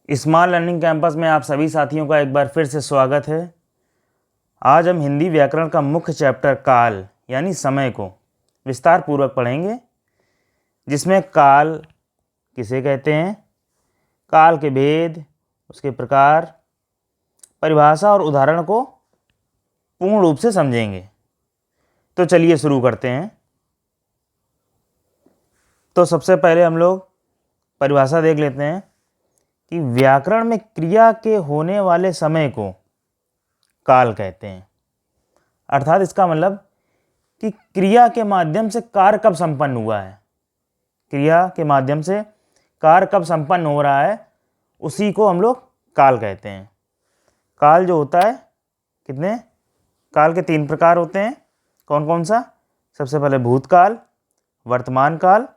Smart learning campus में आप सभी साथियों का एक बार फिर से स्वागत है। आज हम हिंदी व्याकरण का मुख्य चैप्टर काल यानी समय को विस्तार पूर्वक पढ़ेंगे, जिसमें काल किसे कहते हैं, काल के भेद, उसके प्रकार, परिभाषा और उदाहरण को पूर्ण रूप से समझेंगे। तो चलिए शुरू करते हैं। तो सबसे पहले हम लोग परिभाषा देख लेते हैं कि व्याकरण में क्रिया के होने वाले समय को काल कहते हैं। अर्थात इसका मतलब कि क्रिया के माध्यम से कार्य कब संपन्न हुआ है, क्रिया के माध्यम से कार्य कब संपन्न हो रहा है, उसी को हम लोग काल कहते हैं। काल जो होता है, कितने काल के 3 प्रकार होते हैं। कौन कौन सा? सबसे पहले भूतकाल, वर्तमान काल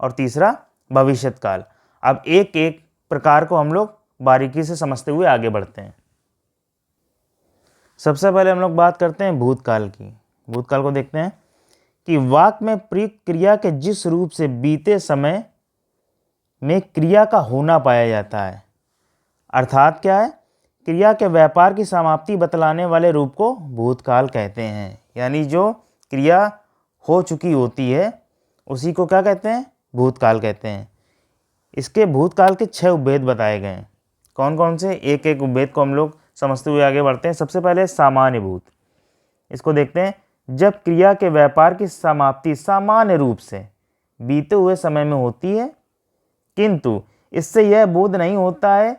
और तीसरा भविष्यत काल। अब एक एक प्रकार को हम लोग बारीकी से समझते हुए आगे बढ़ते हैं। सबसे पहले हम लोग बात करते हैं भूतकाल की। भूतकाल को देखते हैं कि वाक्य में प्रयुक्त क्रिया के जिस रूप से बीते समय में क्रिया का होना पाया जाता है, अर्थात क्या है, क्रिया के व्यापार की समाप्ति बतलाने वाले रूप को भूतकाल कहते हैं। यानी जो क्रिया हो चुकी होती है उसी को क्या कहते हैं, भूतकाल कहते हैं। इसके भूतकाल के 6 उपभेद बताए गए हैं। कौन कौन से? एक एक उपभेद को हम लोग समझते हुए आगे बढ़ते हैं। सबसे पहले सामान्य भूत, इसको देखते हैं। जब क्रिया के व्यापार की समाप्ति सामान्य रूप से बीते हुए समय में होती है, किंतु इससे यह बोध नहीं होता है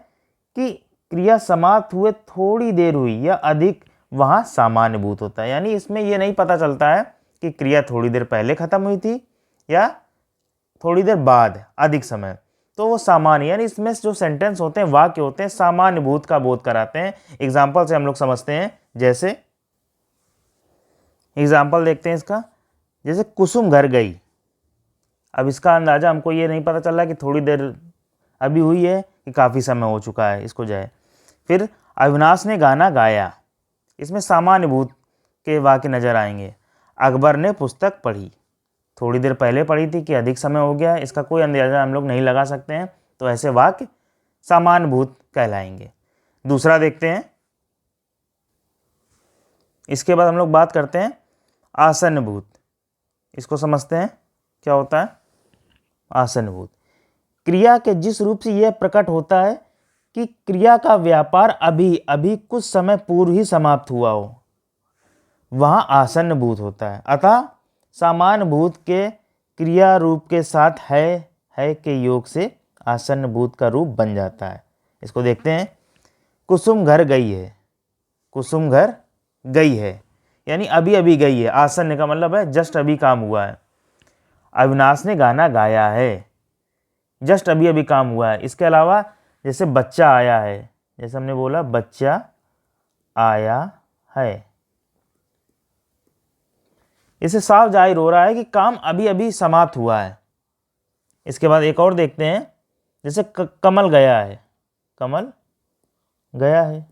कि क्रिया समाप्त हुए थोड़ी देर हुई या अधिक, वहाँ सामान्य भूत होता है। यानी इसमें यह नहीं पता चलता है कि क्रिया थोड़ी देर पहले खत्म हुई थी या थोड़ी देर बाद, अधिक समय, तो वो सामान्य, यानी इसमें जो सेंटेंस होते हैं, वाक्य होते हैं, सामान्य भूत का बोध कराते हैं। एग्जाम्पल से हम लोग समझते हैं। जैसे एग्जाम्पल देखते हैं इसका, जैसे कुसुम घर गई। अब इसका अंदाजा हमको ये नहीं पता चल रहा कि थोड़ी देर अभी हुई है कि काफ़ी समय हो चुका है, इसको जाए। फिर अविनाश ने गाना गाया, इसमें सामान्य भूत के वाक्य नजर आएंगे। अकबर ने पुस्तक पढ़ी, थोड़ी देर पहले पढ़ी थी कि अधिक समय हो गया, इसका कोई अंदाजा हम लोग नहीं लगा सकते हैं, तो ऐसे वाक्य सामान्य भूत कहलाएंगे। दूसरा देखते हैं। इसके बाद हम लोग बात करते हैं आसन्न भूत। इसको समझते हैं क्या होता है आसन्न भूत। क्रिया के जिस रूप से यह प्रकट होता है कि क्रिया का व्यापार अभी अभी कुछ समय पूर्व ही समाप्त हुआ हो, वहाँ आसन्न भूत होता है। अतः सामान्य भूत के क्रिया रूप के साथ है के योग से आसन्न भूत का रूप बन जाता है। इसको देखते हैं। कुसुम घर गई है, कुसुम घर गई है यानी अभी अभी गई है। आसन्न का मतलब है जस्ट अभी काम हुआ है। अविनाश ने गाना गाया है, जस्ट अभी अभी काम हुआ है। इसके अलावा जैसे बच्चा आया है, जैसे हमने बोला बच्चा आया है, इससे साफ जाहिर हो रहा है कि काम अभी अभी समाप्त हुआ है। इसके बाद एक और देखते हैं, जैसे कमल गया है, कमल गया है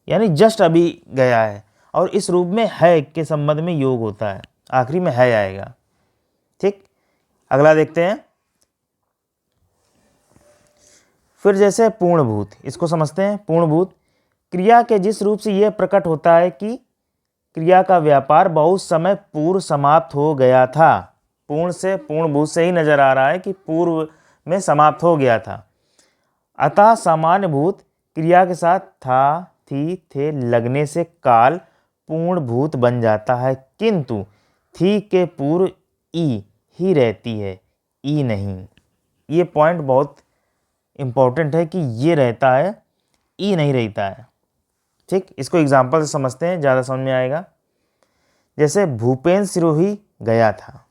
यानी जस्ट अभी गया है, और इस रूप में है के संबंध में योग होता है, आखिरी में है आएगा। ठीक, अगला देखते हैं। फिर जैसे पूर्णभूत, इसको समझते हैं। पूर्णभूत क्रिया के जिस रूप से यह प्रकट होता है कि क्रिया का व्यापार बहुत समय पूर्व समाप्त हो गया था। पूर्ण से पूर्णभूत से ही नजर आ रहा है कि पूर्व में समाप्त हो गया था। अतः सामान्य भूत क्रिया के साथ था, थी, थे लगने से काल पूर्णभूत बन जाता है, किंतु थी के पूर्व ई ही रहती है, ई नहीं। ये पॉइंट बहुत इंपॉर्टेंट है कि ये रहता है, ई नहीं रहता है। ठीक, इसको एग्जाम्पल से समझते हैं, ज़्यादा समझ में आएगा। जैसे भूपेन सिरोही गया था।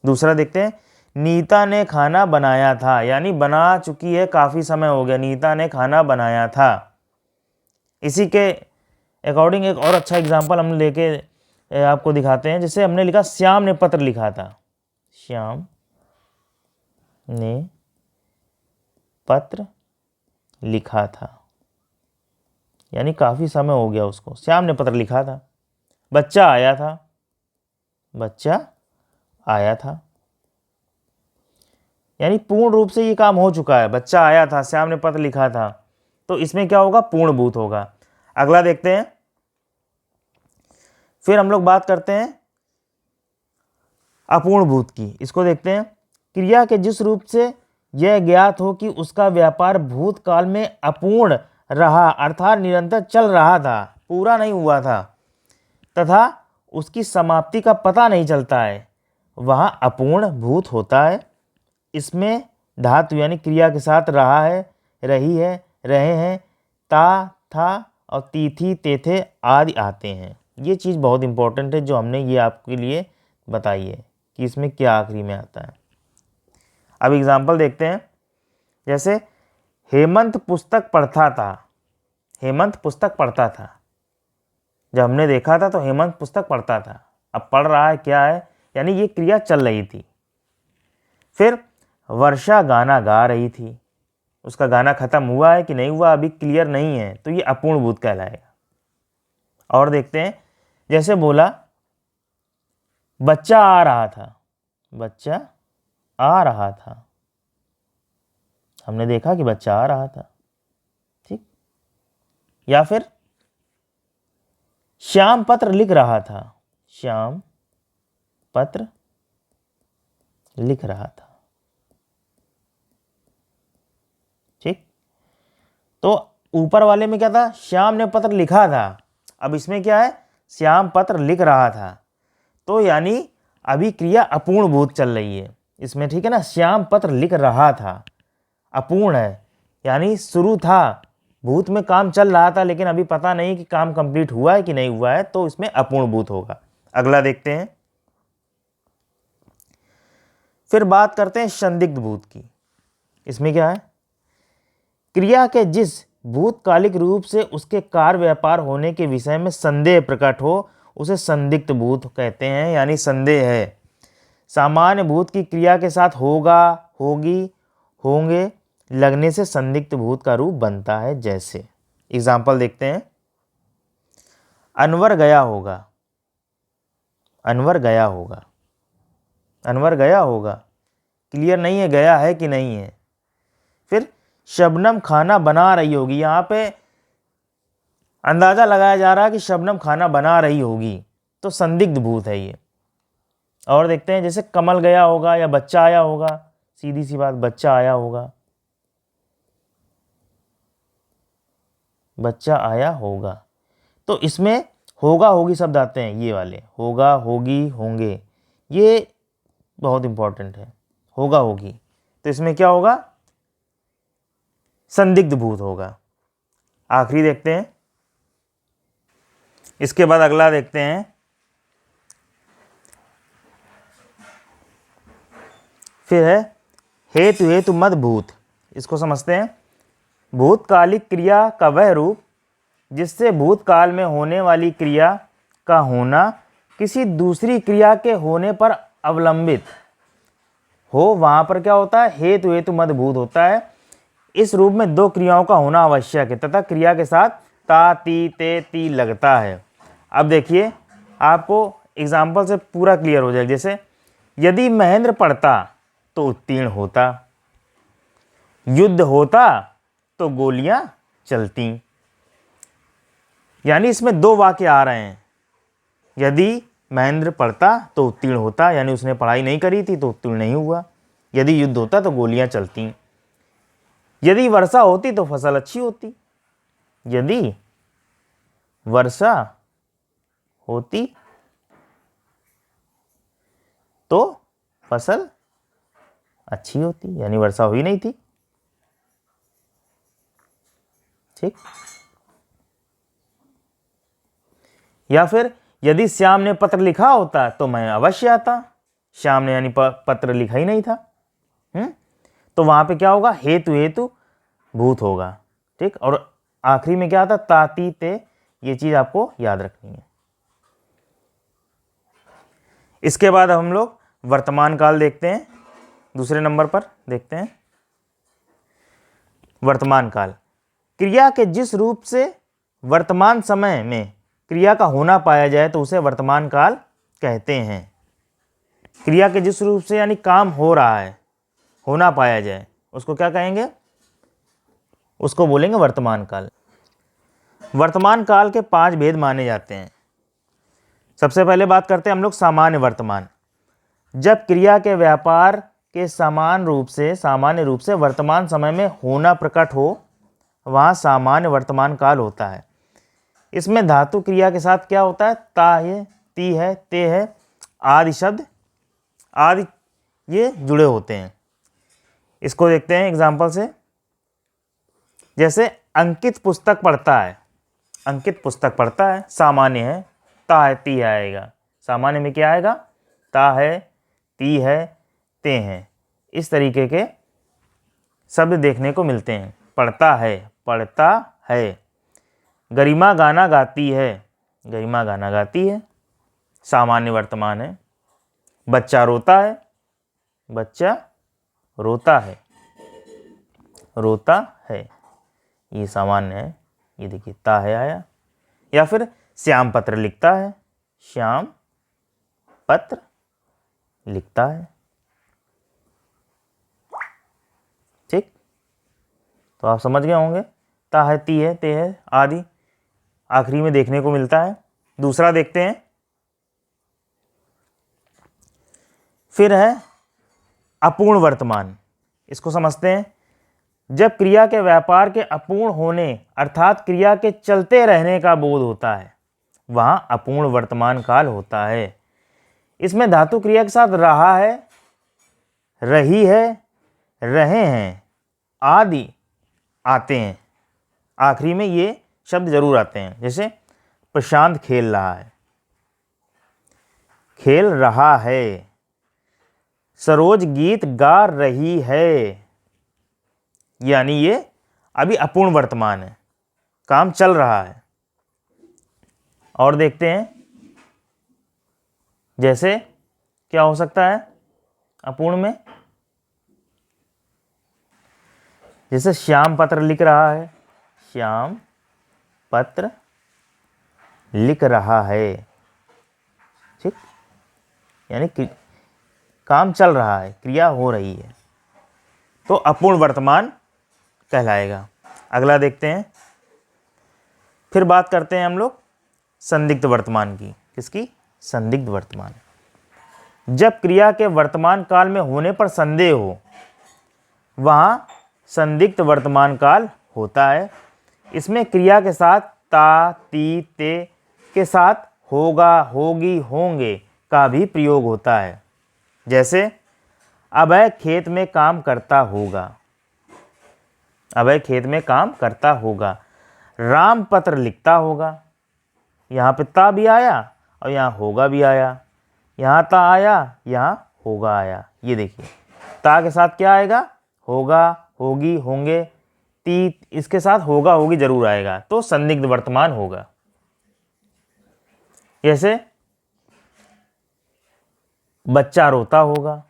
दूसरा देखते हैं। नीता ने खाना बनाया था, यानी बना चुकी है, काफ़ी समय हो गया, नीता ने खाना बनाया था। इसी के अकॉर्डिंग एक और अच्छा एग्जाम्पल हम लेके आपको दिखाते हैं। जैसे हमने लिखा श्याम ने पत्र लिखा था, श्याम ने पत्र लिखा था, यानी काफ़ी समय हो गया उसको, श्याम ने पत्र लिखा था। बच्चा आया था, बच्चा आया था। यानी पूर्ण रूप से ये काम हो चुका है, बच्चा आया था, श्याम ने पत्र लिखा था, तो इसमें क्या होगा, पूर्ण भूत होगा। अगला देखते हैं। फिर हम लोग बात करते हैं अपूर्ण भूत की। इसको देखते हैं। क्रिया के जिस रूप से यह ज्ञात हो कि उसका व्यापार भूतकाल में अपूर्ण रहा, अर्थात निरंतर चल रहा था, पूरा नहीं हुआ था, तथा उसकी समाप्ति का पता नहीं चलता है, वहाँ अपूर्ण भूत होता है। इसमें धातु यानी क्रिया के साथ रहा है, रही है, रहे हैं, ता, था और तीथी, तेथे आदि आते हैं। ये चीज़ बहुत इंपॉर्टेंट है जो हमने ये आपके लिए बताई है कि इसमें क्या आखिरी में आता है। अब एग्जाम्पल देखते हैं। जैसे हेमंत पुस्तक पढ़ता था, हेमंत पुस्तक पढ़ता था, जब हमने देखा था तो हेमंत पुस्तक पढ़ता था, अब पढ़ रहा है, क्या है, यानी ये क्रिया चल रही थी। फिर वर्षा गाना गा रही थी, उसका गाना खत्म हुआ है कि नहीं हुआ अभी क्लियर नहीं है, तो ये अपूर्ण भूत कहलाएगा। और देखते हैं। जैसे बोला बच्चा आ रहा था, बच्चा आ रहा था, हमने देखा कि बच्चा आ रहा था, ठीक। या फिर श्याम पत्र लिख रहा था, श्याम पत्र लिख रहा था, ठीक। तो ऊपर वाले में क्या था, श्याम ने पत्र लिखा था, अब इसमें क्या है, श्याम पत्र लिख रहा था, तो यानी अभी क्रिया अपूर्ण भूत चल रही है इसमें, ठीक है ना। श्याम पत्र लिख रहा था, अपूर्ण है, यानी शुरू था, भूत में काम चल रहा था, लेकिन अभी पता नहीं कि काम कंप्लीट हुआ है कि नहीं हुआ है, तो इसमें अपूर्ण भूत होगा। अगला देखते हैं। फिर बात करते हैं संदिग्ध भूत की। इसमें क्या है, क्रिया के जिस भूतकालिक रूप से उसके कार्य व्यापार होने के विषय में संदेह प्रकट हो, उसे संदिग्ध भूत कहते हैं, यानी संदेह है। सामान्य भूत की क्रिया के साथ होगा, होगी, होंगे लगने से संदिग्ध भूत का रूप बनता है। जैसे एग्जाम्पल देखते हैं। अनवर गया होगा, अनवर गया होगा, अनवर गया होगा, क्लियर नहीं है गया है कि नहीं है। फिर शबनम खाना बना रही होगी, यहाँ पे अंदाजा लगाया जा रहा है कि शबनम खाना बना रही होगी, तो संदिग्ध भूत है ये। और देखते हैं। जैसे कमल गया होगा या बच्चा आया होगा, सीधी सी बात, बच्चा आया होगा, बच्चा आया होगा, तो इसमें होगा होगी शब्द आते हैं, ये वाले होगा, होगी, होंगे, ये बहुत इंपॉर्टेंट है। होगा होगी, तो इसमें क्या होगा, संदिग्ध भूत होगा। आखिरी देखते हैं। इसके बाद अगला देखते हैं। फिर है हेतु हेतु मद भूत। इसको समझते हैं। भूतकालिक क्रिया का वह रूप जिससे भूतकाल में होने वाली क्रिया का होना किसी दूसरी क्रिया के होने पर अवलंबित हो, वहाँ पर क्या होता है, हेतु हेतु मद भूत होता है। इस रूप में दो क्रियाओं का होना आवश्यक है तथा क्रिया के साथ ता, ती, ते, ती लगता है। अब देखिए, आपको एग्जाम्पल से पूरा क्लियर हो जाएगा। जैसे यदि महेंद्र पढ़ता तो उत्तीर्ण होता, युद्ध होता तो गोलियां चलती, यानी इसमें दो वाक्य आ रहे हैं। यदि महेंद्र पढ़ता तो उत्तीर्ण होता, यानी उसने पढ़ाई नहीं करी थी तो उत्तीर्ण नहीं हुआ। यदि युद्ध होता तो गोलियां चलती। यदि वर्षा होती तो फसल अच्छी होती, यदि वर्षा होती तो फसल अच्छी होती, यानी वर्षा हुई नहीं थी, ठीक। या फिर यदि श्याम ने पत्र लिखा होता तो मैं अवश्य आता, श्याम ने यानी पत्र लिखा ही नहीं था, तो वहां पे क्या होगा, हेतु हेतु भूत होगा, ठीक। और आखिरी में क्या आता, ताती ते, ये चीज आपको याद रखनी है। इसके बाद हम लोग वर्तमान काल देखते हैं। दूसरे नंबर पर देखते हैं वर्तमान काल। क्रिया के जिस रूप से वर्तमान समय में क्रिया का होना पाया जाए तो उसे वर्तमान काल कहते हैं। क्रिया के जिस रूप से यानी काम हो रहा है, होना पाया जाए, उसको क्या कहेंगे? उसको बोलेंगे वर्तमान काल। वर्तमान काल के 5 भेद माने जाते हैं। सबसे पहले बात करते हैं हम लोग सामान्य वर्तमान। जब क्रिया के व्यापार के सामान्य रूप से वर्तमान समय में होना प्रकट हो, वहाँ सामान्य वर्तमान काल होता है। इसमें धातु क्रिया के साथ क्या होता है? ता है, ती है, ते है, आदि शब्द आदि ये जुड़े होते हैं। इसको देखते हैं एग्जाम्पल से। जैसे अंकित पुस्तक पढ़ता है, अंकित पुस्तक पढ़ता है, सामान्य है, ता है, ती आएगा। सामान्य में क्या आएगा? ता है, ती है, ते हैं। इस तरीके के शब्द देखने को मिलते हैं। पढ़ता है, पढ़ता है। गरिमा गाना गाती है, गरिमा गाना गाती है, सामान्य वर्तमान है। बच्चा रोता है, बच्चा रोता है, रोता है, ये सामान्य है। ये देखिए ता है आया। या फिर श्याम पत्र लिखता है, श्याम पत्र लिखता है। ठीक, तो आप समझ गए होंगे। ता है, ती है, ते है आदि आखिरी में देखने को मिलता है। दूसरा देखते हैं, फिर है अपूर्ण वर्तमान। इसको समझते हैं। जब क्रिया के व्यापार के अपूर्ण होने अर्थात क्रिया के चलते रहने का बोध होता है, वहां अपूर्ण वर्तमान काल होता है। इसमें धातु क्रिया के साथ रहा है, रही है, रहे हैं आदि आते हैं। आखिरी में ये शब्द जरूर आते हैं। जैसे प्रशांत खेल रहा है, खेल रहा है। सरोज गीत गा रही है, यानी ये अभी अपूर्ण वर्तमान है, काम चल रहा है। और देखते हैं, जैसे क्या हो सकता है अपूर्ण में? जैसे श्याम पत्र लिख रहा है, श्याम पत्र लिख रहा है। ठीक, यानी काम चल रहा है, क्रिया हो रही है, तो अपूर्ण वर्तमान कहलाएगा। अगला देखते हैं। फिर बात करते हैं हम लोग संदिग्ध वर्तमान की। किसकी? संदिग्ध वर्तमान। जब क्रिया के वर्तमान काल में होने पर संदेह हो, वहां संदिग्ध वर्तमान काल होता है। इसमें क्रिया के साथ ता, ती, ते के साथ होगा, होगी, होंगे का भी प्रयोग होता है। जैसे अभय खेत में काम करता होगा, अभय खेत में काम करता होगा। राम पत्र लिखता होगा, यहाँ पे ता भी आया और यहाँ होगा भी आया। यहाँ ता आया, यहाँ होगा आया। ये देखिए ता के साथ क्या आएगा? होगा, होगी, होंगे। ती इसके साथ होगा, होगी जरूर आएगा, तो संदिग्ध वर्तमान होगा। जैसे बच्चा रोता होगा,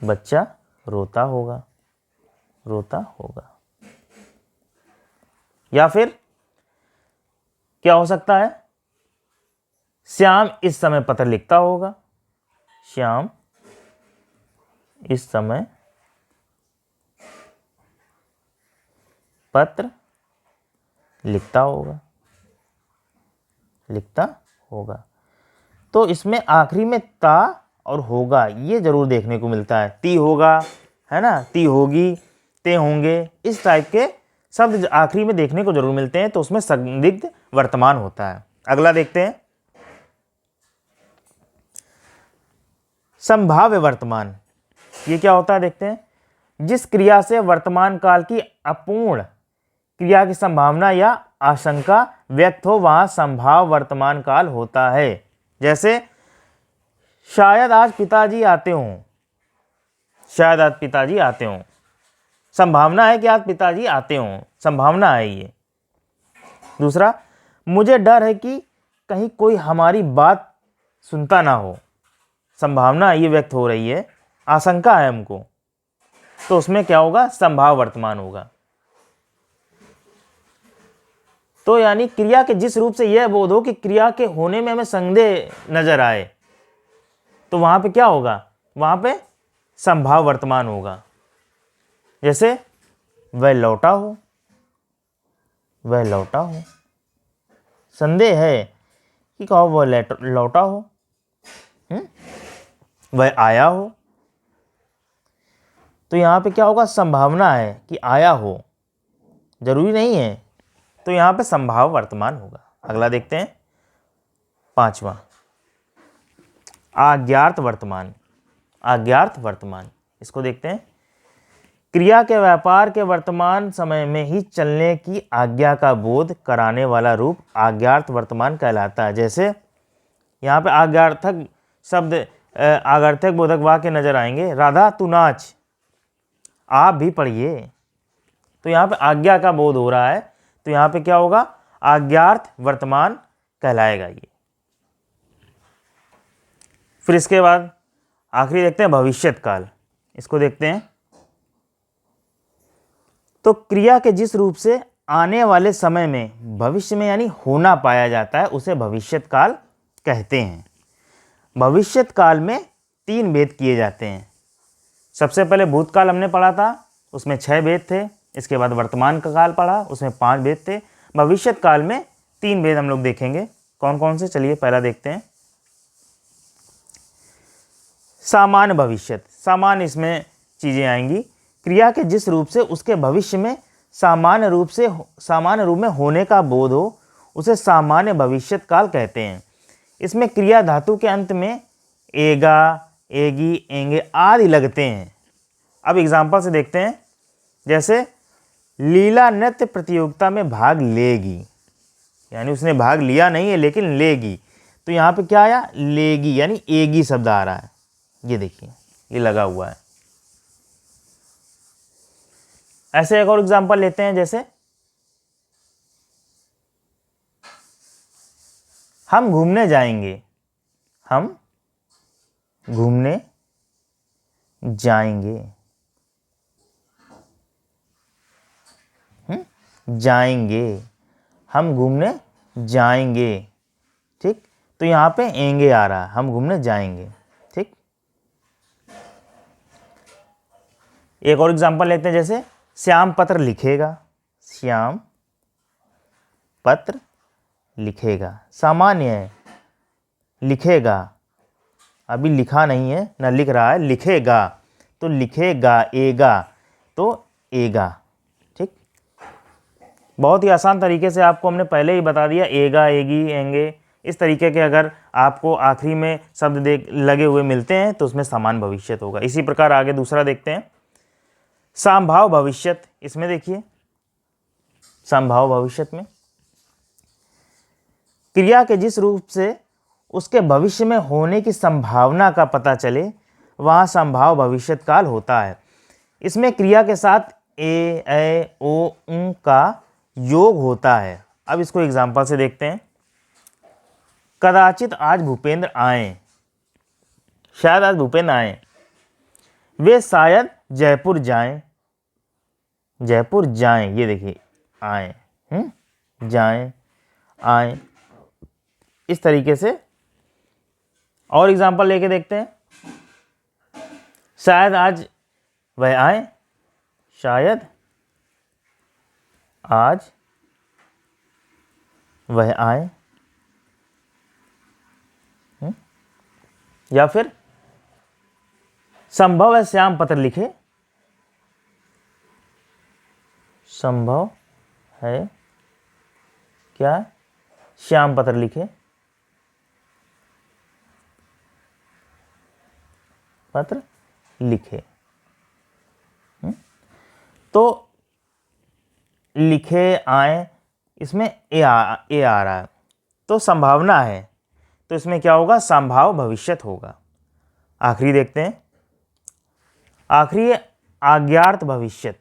बच्चा रोता होगा, रोता होगा। या फिर क्या हो सकता है? श्याम इस समय पत्र लिखता होगा, श्याम इस समय पत्र लिखता होगा, लिखता होगा। तो इसमें आखिरी में ता और होगा ये जरूर देखने को मिलता है। ती होगा, है ना, ती होगी, ते होंगे, इस टाइप के शब्द आखिरी में देखने को जरूर मिलते हैं, तो उसमें संदिग्ध वर्तमान होता है। अगला देखते हैं संभाव्य वर्तमान। ये क्या होता है देखते हैं। जिस क्रिया से वर्तमान काल की अपूर्ण क्रिया की संभावना या आशंका व्यक्त हो, वहां संभाव्य वर्तमान काल होता है। जैसे शायद आज पिताजी आते हों, शायद आज पिताजी आते हों, संभावना है कि आज पिताजी आते हों, संभावना है ये। दूसरा, मुझे डर है कि कहीं कोई हमारी बात सुनता ना हो, संभावना ये व्यक्त हो रही है, आशंका है हमको, तो उसमें क्या होगा? संभाव्य वर्तमान होगा। तो यानी क्रिया के जिस रूप से यह बोध हो कि क्रिया के होने में हमें संदेह नजर आए, तो वहां पे क्या होगा? वहां पे संभाव वर्तमान होगा। जैसे वह लौटा हो, वह लौटा हो। संदेह है कि कहो वह लौटा हो, वह आया हो। तो यहाँ पे क्या होगा, संभावना है कि आया हो, जरूरी नहीं है, तो यहाँ पे संभाव वर्तमान होगा। अगला देखते हैं, पांचवा, अज्ञात वर्तमान। अज्ञात वर्तमान, इसको देखते हैं। क्रिया के व्यापार के वर्तमान समय में ही चलने की आज्ञा का बोध कराने वाला रूप अज्ञात वर्तमान कहलाता है। जैसे यहाँ पे आज्ञार्थक शब्द, आज्ञार्थक बोधक वाक्य नजर आएंगे। राधा तू नाच, आप भी पढ़िए। तो यहाँ पे आज्ञा का बोध हो रहा है, तो यहाँ पे क्या होगा, अज्ञात वर्तमान कहलाएगा ये। फिर इसके बाद आखिरी देखते हैं भविष्यत काल। इसको देखते हैं। तो क्रिया के जिस रूप से आने वाले समय में भविष्य में यानी होना पाया जाता है, उसे भविष्यत काल कहते हैं। भविष्यत काल में 3 भेद किए जाते हैं। सबसे पहले भूतकाल हमने पढ़ा था, उसमें 6 भेद थे। इसके बाद वर्तमान का काल पढ़ा, उसमें 5 भेद थे। भविष्यत काल में 3 भेद हम लोग देखेंगे। कौन कौन से, चलिए पहला देखते हैं। सामान्य भविष्यत, सामान्य इसमें चीजें आएंगी। क्रिया के जिस रूप से उसके भविष्य में सामान्य रूप में होने का बोध हो, उसे सामान्य भविष्यत काल कहते हैं। इसमें क्रिया धातु के अंत में एगा, एगी, एंगे आदि लगते हैं। अब एग्जाम्पल से देखते हैं। जैसे लीला नृत्य प्रतियोगिता में भाग लेगी, यानी उसने भाग लिया नहीं है लेकिन लेगी। तो यहाँ पे क्या आया, लेगी, यानी एगी शब्द आ रहा है। ये देखिए, ये लगा हुआ है। ऐसे एक और एग्जाम्पल लेते हैं। जैसे हम घूमने जाएंगे, हम घूमने जाएंगे, जाएंगे, हम घूमने जाएंगे। ठीक, तो यहाँ पे एंगे आ रहा है, हम घूमने जाएंगे। ठीक, एक और एग्जांपल लेते हैं। जैसे श्याम पत्र लिखेगा, श्याम पत्र लिखेगा। सामान्य है, लिखेगा, अभी लिखा नहीं है ना, लिख रहा है, लिखेगा। तो लिखेगा, एगा, तो एगा। ठीक, बहुत ही आसान तरीके से आपको हमने पहले ही बता दिया। एगा, एगी, एंगे, इस तरीके के अगर आपको आखिरी में शब्द लगे हुए मिलते हैं तो उसमें समान भविष्यत होगा। इसी प्रकार आगे दूसरा देखते हैं, संभाव भविष्यत। इसमें देखिए, संभाव भविष्यत में क्रिया के जिस रूप से उसके भविष्य में होने की संभावना का पता चले, वहाँ संभाव भविष्यत काल होता है। इसमें क्रिया के साथ ए, ओ, उ का योग होता है। अब इसको एग्जाम्पल से देखते हैं। कदाचित आज भूपेंद्र आए, शायद आज भूपेंद्र आए। वे शायद जयपुर जाएं, जयपुर जाएं। ये देखिए, आए, जाएं, आए, इस तरीके से। और एग्जाम्पल लेके देखते हैं। शायद आज वह आए, शायद आज वह आए। या फिर संभव है श्याम पत्र लिखे, संभव है क्या, श्याम पत्र लिखे, पत्र लिखे। तो लिखे, आए, इसमें ए आ रहा है, तो संभावना है, तो इसमें क्या होगा, संभाव भविष्यत होगा। आखिरी देखते हैं, आखिरी अज्ञात भविष्यत।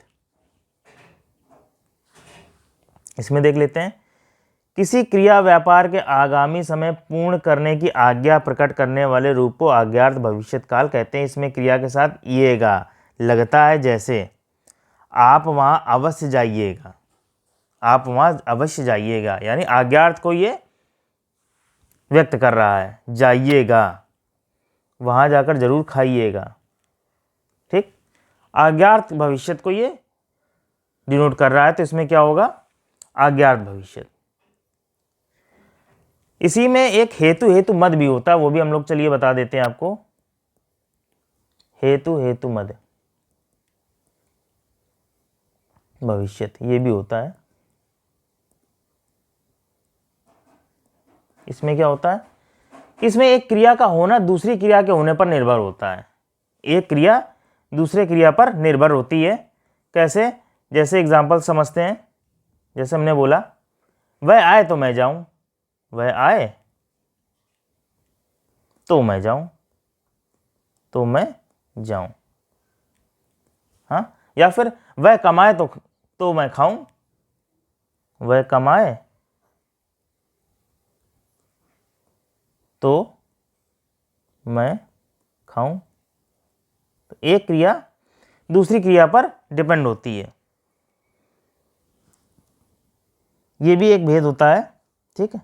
इसमें देख लेते हैं। किसी क्रिया व्यापार के आगामी समय पूर्ण करने की आज्ञा प्रकट करने वाले रूप को अज्ञात भविष्यत काल कहते हैं। इसमें क्रिया के साथ ईएगा लगता है। जैसे आप वहां अवश्य जाइएगा, आप वहां अवश्य जाइएगा, यानी अज्ञात को ये व्यक्त कर रहा है। जाइएगा, वहां जाकर जरूर खाइएगा। ठीक, अज्ञात भविष्य को ये डिनोट कर रहा है, तो इसमें क्या होगा, अज्ञात भविष्य। इसी में एक हेतु हेतु मद भी होता है, वो भी हम लोग चलिए बता देते हैं आपको। हेतु हेतु मद भविष्य ये भी होता है। इसमें क्या होता है, इसमें एक क्रिया का होना दूसरी क्रिया के होने पर निर्भर होता है। एक क्रिया दूसरे क्रिया पर निर्भर होती है। कैसे, जैसे एग्जाम्पल समझते हैं। जैसे हमने बोला वह आए तो मैं जाऊं, वह आए तो मैं जाऊं, तो मैं जाऊं। हाँ, या फिर वह कमाए तो मैं खाऊं, वह कमाए तो मैं खाऊं। तो एक क्रिया दूसरी क्रिया पर डिपेंड होती है, ये भी एक भेद होता है। ठीक है,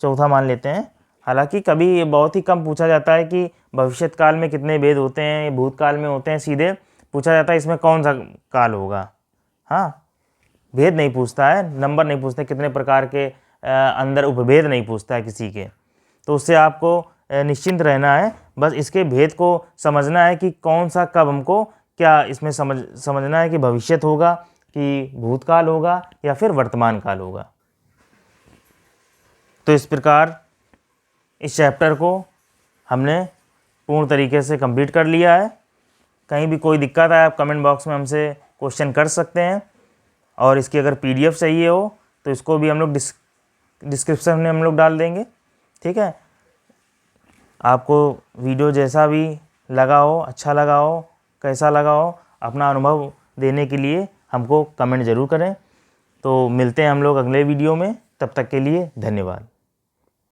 चौथा मान लेते हैं। हालांकि कभी ये बहुत ही कम पूछा जाता है कि भविष्यत काल में कितने भेद होते हैं, भूतकाल में होते हैं, सीधे पूछा जाता है इसमें कौन सा काल होगा। हाँ, भेद नहीं पूछता है, नंबर नहीं पूछते, कितने प्रकार के अंदर उपभेद नहीं पूछता है किसी के। तो उससे आपको निश्चिंत रहना है, बस इसके भेद को समझना है कि कौन सा कब हमको क्या इसमें समझना है कि भविष्यत होगा कि भूतकाल होगा या फिर वर्तमान काल होगा। तो इस प्रकार इस चैप्टर को हमने पूर्ण तरीके से कंप्लीट कर लिया है। कहीं भी कोई दिक्कत आए आप कमेंट बॉक्स में हमसे क्वेश्चन कर सकते हैं, और इसकी अगर पीडीएफ चाहिए हो तो इसको भी हम लोग डिस्क्रिप्शन में हम लोग डाल देंगे। ठीक है, आपको वीडियो जैसा भी लगा हो, अच्छा लगा हो, कैसा लगा हो, अपना अनुभव देने के लिए हमको कमेंट ज़रूर करें। तो मिलते हैं हम लोग अगले वीडियो में, तब तक के लिए धन्यवाद।